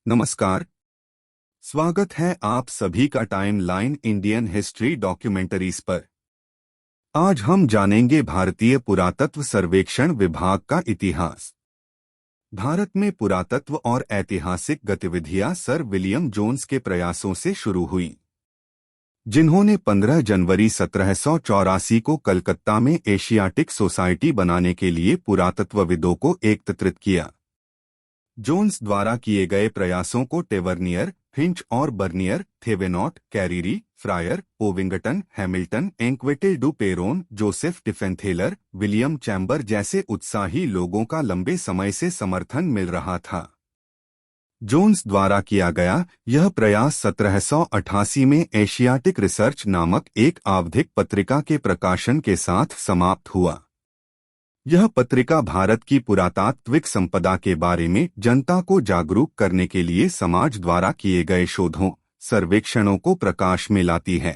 नमस्कार। स्वागत है आप सभी का टाइमलाइन इंडियन हिस्ट्री डॉक्यूमेंटरीज पर। आज हम जानेंगे भारतीय पुरातत्व सर्वेक्षण विभाग का इतिहास। भारत में पुरातत्व और ऐतिहासिक गतिविधियां सर विलियम जोन्स के प्रयासों से शुरू हुई, जिन्होंने 15 जनवरी 1784 को कलकत्ता में एशियाटिक सोसाइटी बनाने के लिए पुरातत्वविदों को एकत्रित किया। जोन्स द्वारा किए गए प्रयासों को टेवर्नियर, फिंच और Bernier, Thevenot, Carreri, Fryer, Ovington, Hamilton, Anquetil du Perron, Joseph Tieffenthaler, William Chamber जैसे उत्साही लोगों का लंबे समय से समर्थन मिल रहा था। जोन्स द्वारा किया गया यह प्रयास 1788 में एशियाटिक रिसर्च नामक एक आवधिक पत्रिका के प्रकाशन के साथ समाप्त हुआ। यह पत्रिका भारत की पुरातात्विक संपदा के बारे में जनता को जागरूक करने के लिए समाज द्वारा किए गए शोधों, सर्वेक्षणों को प्रकाश में लाती है।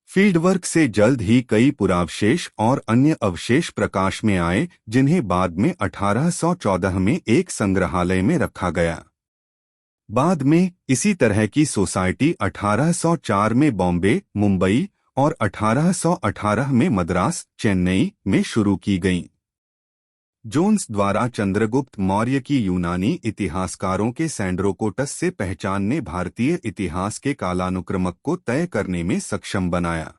फील्डवर्क से जल्द ही कई पुरावशेष और अन्य अवशेष प्रकाश में आए, जिन्हें बाद में 1814 में एक संग्रहालय में रखा गया। बाद में इसी तरह की सोसाइटी 1804 में बॉम्बे, मुंबई और 1818 में मद्रास, चेन्नई में शुरू की गईं। जोन्स द्वारा चंद्रगुप्त मौर्य की यूनानी इतिहासकारों के सैंड्रोकोटस से पहचान ने भारतीय इतिहास के कालानुक्रमक को तय करने में सक्षम बनाया।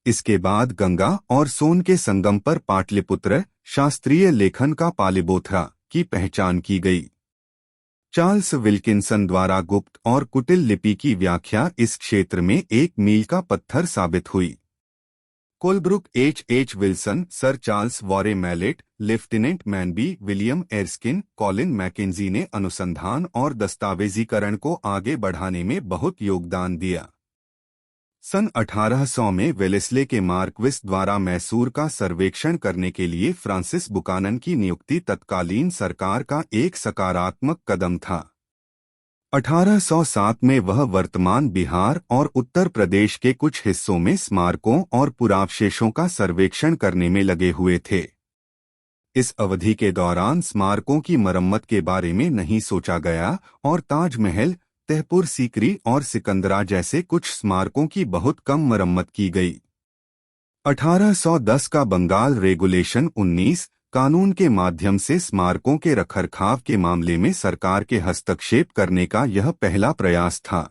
इसके बाद गंगा और सोन के संगम पर पाटलिपुत्र, शास्त्रीय लेखन का पालिबोथरा की पहचान की गई। चार्ल्स विल्किंसन द्वारा गुप्त और कुटिल लिपि की व्याख्या इस क्षेत्र में एक मील का पत्थर साबित हुई। Colebrooke, H. Wilson, sir Charles Warre Malet, lieutenant Manby, William Erskine, Colin Mackenzie ने अनुसंधान और दस्तावेजीकरण को आगे बढ़ाने में बहुत योगदान दिया। सन 1800 में वेलेस्ले के मार्क्विस द्वारा मैसूर का सर्वेक्षण करने के लिए फ्रांसिस बुकानन की नियुक्ति तत्कालीन सरकार का एक सकारात्मक कदम था। 1807 में वह वर्तमान बिहार और उत्तर प्रदेश के कुछ हिस्सों में स्मारकों और पुरावशेषों का सर्वेक्षण करने में लगे हुए थे। इस अवधि के दौरान स्मारकों की मरम्मत के बारे में नहीं सोचा गया और ताजमहल, तहपुर सीकरी और सिकंदरा जैसे कुछ स्मारकों की बहुत कम मरम्मत की गई। 1810 का बंगाल रेगुलेशन 19 कानून के माध्यम से स्मारकों के रखरखाव के मामले में सरकार के हस्तक्षेप करने का यह पहला प्रयास था।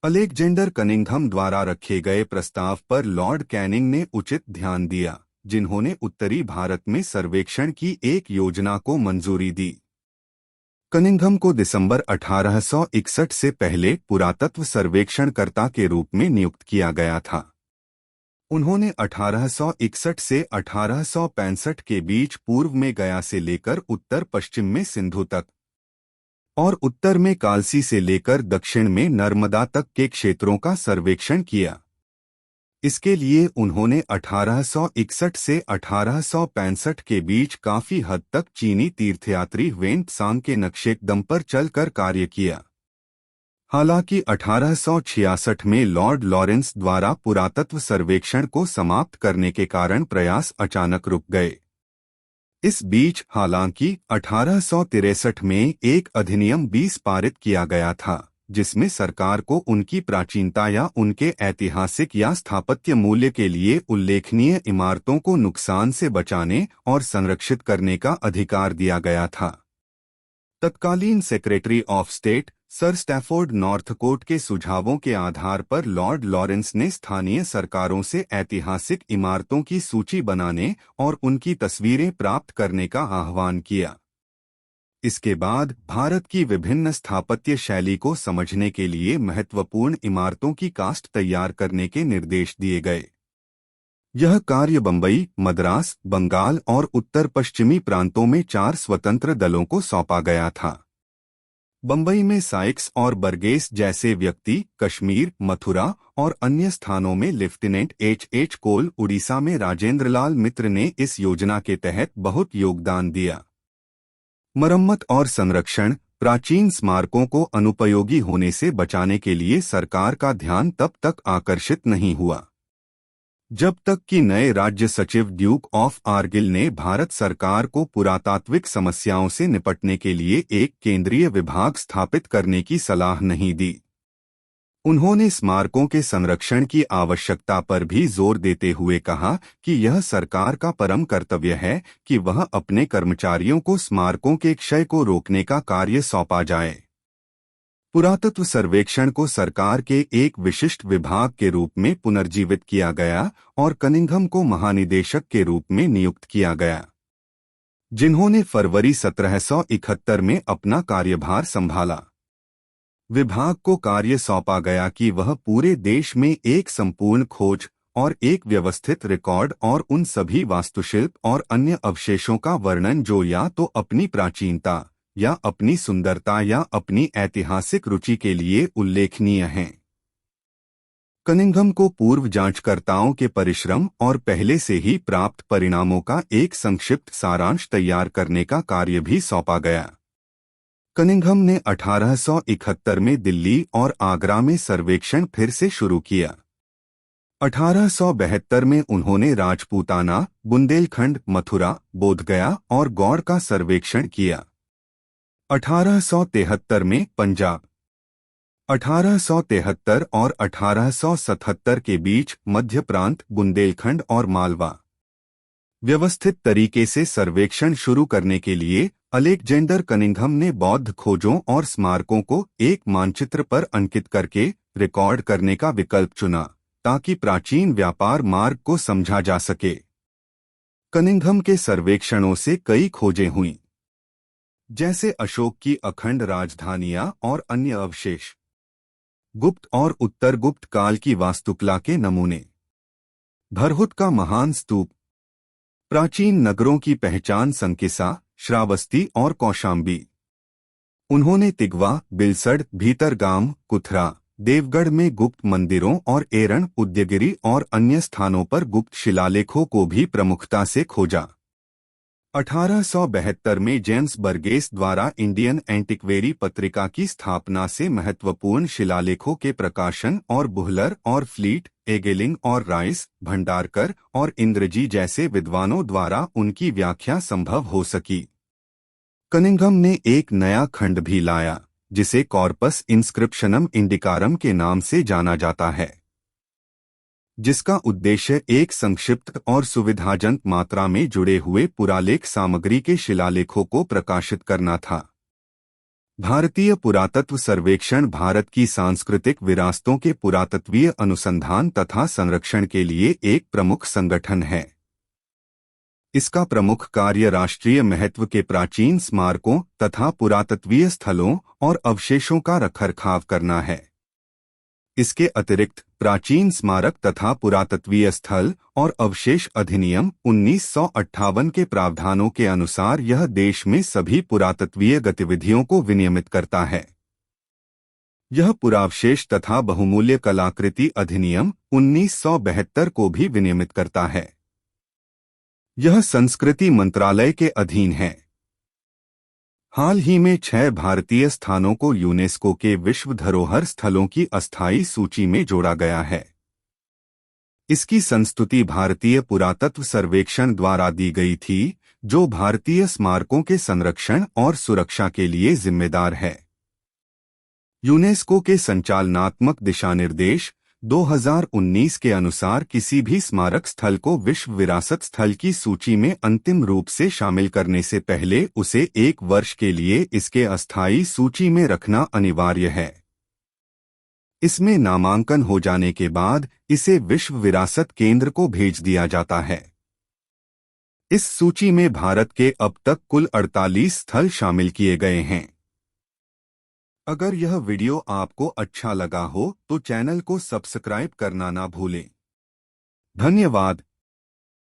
अलेक्जेंडर कनिंघम द्वारा रखे गए प्रस्ताव पर लॉर्ड कैनिंग ने उचित ध्यान दिया, जिन्होंने उत्तरी भारत में सर्वेक्षण की एक योजना को मंजूरी दी। कनिंघम को दिसंबर 1861 से पहले पुरातत्व सर्वेक्षणकर्ता के रूप में नियुक्त किया गया था। उन्होंने 1861 से 1865 के बीच पूर्व में गया से लेकर उत्तर पश्चिम में सिंधु तक और उत्तर में कालसी से लेकर दक्षिण में नर्मदा तक के क्षेत्रों का सर्वेक्षण किया। इसके लिए उन्होंने 1861 से 1865 के बीच काफी हद तक चीनी तीर्थयात्री वेन त्सांग के नक्शेकदम पर चलकर कार्य किया। हालांकि 1866 में लॉर्ड लॉरेंस द्वारा पुरातत्व सर्वेक्षण को समाप्त करने के कारण प्रयास अचानक रुक गए। इस बीच हालांकि 1863 में एक अधिनियम 20 पारित किया गया था, जिसमें सरकार को उनकी प्राचीनता या उनके ऐतिहासिक या स्थापत्य मूल्य के लिए उल्लेखनीय इमारतों को नुकसान से बचाने और संरक्षित करने का अधिकार दिया गया था। तत्कालीन secretary of state sir Stafford Northcote के सुझावों के आधार पर लॉर्ड लॉरेंस ने स्थानीय सरकारों से ऐतिहासिक इमारतों की सूची बनाने और उनकी तस्वीरें प्राप्त करने का आह्वान किया। इसके बाद भारत की विभिन्न स्थापत्य शैली को समझने के लिए महत्वपूर्ण इमारतों की कास्ट तैयार करने के निर्देश दिए गए। यह कार्य बंबई, मद्रास, बंगाल और उत्तर पश्चिमी प्रांतों में 4 स्वतंत्र दलों को सौंपा गया था। बंबई में साइक्स और बर्गेस जैसे व्यक्ति, कश्मीर, मथुरा और अन्य स्थानों में लेफ्टिनेंट H. कोल, उड़ीसा में राजेंद्रलाल मित्र ने इस योजना के तहत बहुत योगदान दिया। मरम्मत और संरक्षण, प्राचीन स्मारकों को अनुपयोगी होने से बचाने के लिए सरकार का ध्यान तब तक आकर्षित नहीं हुआ। जब तक कि नए राज्य सचिव ड्यूक ऑफ आर्गिल ने भारत सरकार को पुरातात्विक समस्याओं से निपटने के लिए एक केंद्रीय विभाग स्थापित करने की सलाह नहीं दी। उन्होंने स्मारकों के संरक्षण की आवश्यकता पर भी जोर देते हुए कहा कि यह सरकार का परम कर्तव्य है कि वह अपने कर्मचारियों को स्मारकों के क्षय को रोकने का कार्य सौंपा जाए। पुरातत्व सर्वेक्षण को सरकार के एक विशिष्ट विभाग के रूप में पुनर्जीवित किया गया और कनिंघम को महानिदेशक के रूप में नियुक्त किया गया, जिन्होंने फरवरी 1771 में अपना कार्यभार संभाला। विभाग को कार्य सौंपा गया कि वह पूरे देश में एक संपूर्ण खोज और एक व्यवस्थित रिकॉर्ड और उन सभी वास्तुशिल्प और अन्य अवशेषों का वर्णन जो या तो अपनी प्राचीनता या अपनी सुंदरता या अपनी ऐतिहासिक रुचि के लिए उल्लेखनीय हैं। कनिंघम को पूर्व जांचकर्ताओं के परिश्रम और पहले से ही प्राप्त परिणामों का एक संक्षिप्त सारांश तैयार करने का कार्य भी सौंपा गया। कनिंघम ने 1871 में दिल्ली और आगरा में सर्वेक्षण फिर से शुरू किया। 1872 में उन्होंने राजपूताना, बुंदेलखंड, मथुरा, बोधगया और गौड़ का सर्वेक्षण किया। 1873 में पंजाब, 1873 और 1877 के बीच मध्य प्रांत, बुंदेलखंड और मालवा। व्यवस्थित तरीके से सर्वेक्षण शुरू करने के लिए अलेक्जेंडर कनिंघम ने बौद्ध खोजों और स्मारकों को एक मानचित्र पर अंकित करके रिकॉर्ड करने का विकल्प चुना ताकि प्राचीन व्यापार मार्ग को समझा जा सके। कनिंघम के सर्वेक्षणों से कई खोजें हुईं, जैसे अशोक की अखंड राजधानियां और अन्य अवशेष, गुप्त और उत्तर गुप्त काल की वास्तुकला के नमूने, भरहुत का महान स्तूप, प्राचीन नगरों की पहचान संकिसा, श्रावस्ती और कौशाम्बी। उन्होंने तिगवा, बिलसड़, भीतरगाम, कुथरा, देवगढ़ में गुप्त मंदिरों और एरण, उदयगिरी और अन्य स्थानों पर गुप्त शिलालेखों को भी प्रमुखता से खोजा। 1872 में जेम्स बर्गेस द्वारा इंडियन एंटिक्वेरी पत्रिका की स्थापना से महत्वपूर्ण शिलालेखों के प्रकाशन और बुहलर और फ्लीट, एगेलिंग और राइस, भंडारकर और इंद्रजी जैसे विद्वानों द्वारा उनकी व्याख्या संभव हो सकी। कनिंघम ने एक नया खंड भी लाया जिसे कॉर्पस इंस्क्रिप्शनम इंडिकारम के नाम से जाना जाता है, जिसका उद्देश्य एक संक्षिप्त और सुविधाजनक मात्रा में जुड़े हुए पुरालेख सामग्री के शिलालेखों को प्रकाशित करना था। भारतीय पुरातत्व सर्वेक्षण भारत की सांस्कृतिक विरासतों के पुरातत्वीय अनुसंधान तथा संरक्षण के लिए एक प्रमुख संगठन है। इसका प्रमुख कार्य राष्ट्रीय महत्व के प्राचीन स्मारकों तथा पुरातत्वीय स्थलों और अवशेषों का रखरखाव करना है। इसके अतिरिक्त प्राचीन स्मारक तथा पुरातत्वीय स्थल और अवशेष अधिनियम 1958 के प्रावधानों के अनुसार यह देश में सभी पुरातत्वीय गतिविधियों को विनियमित करता है। यह पुरावशेष तथा बहुमूल्य कलाकृति अधिनियम 1972 को भी विनियमित करता है। यह संस्कृति मंत्रालय के अधीन है। हाल ही में 6 भारतीय स्थानों को यूनेस्को के विश्व धरोहर स्थलों की अस्थायी सूची में जोड़ा गया है। इसकी संस्तुति भारतीय पुरातत्व सर्वेक्षण द्वारा दी गई थी, जो भारतीय स्मारकों के संरक्षण और सुरक्षा के लिए जिम्मेदार है। यूनेस्को के संचालनात्मक दिशानिर्देश 2019 के अनुसार किसी भी स्मारक स्थल को विश्व विरासत स्थल की सूची में अंतिम रूप से शामिल करने से पहले उसे 1 वर्ष के लिए इसके अस्थायी सूची में रखना अनिवार्य है। इसमें नामांकन हो जाने के बाद इसे विश्व विरासत केंद्र को भेज दिया जाता है। इस सूची में भारत के अब तक कुल 48 स्थल शामिल किए गए हैं। अगर यह वीडियो आपको अच्छा लगा हो तो चैनल को सब्सक्राइब करना ना भूलें। धन्यवाद।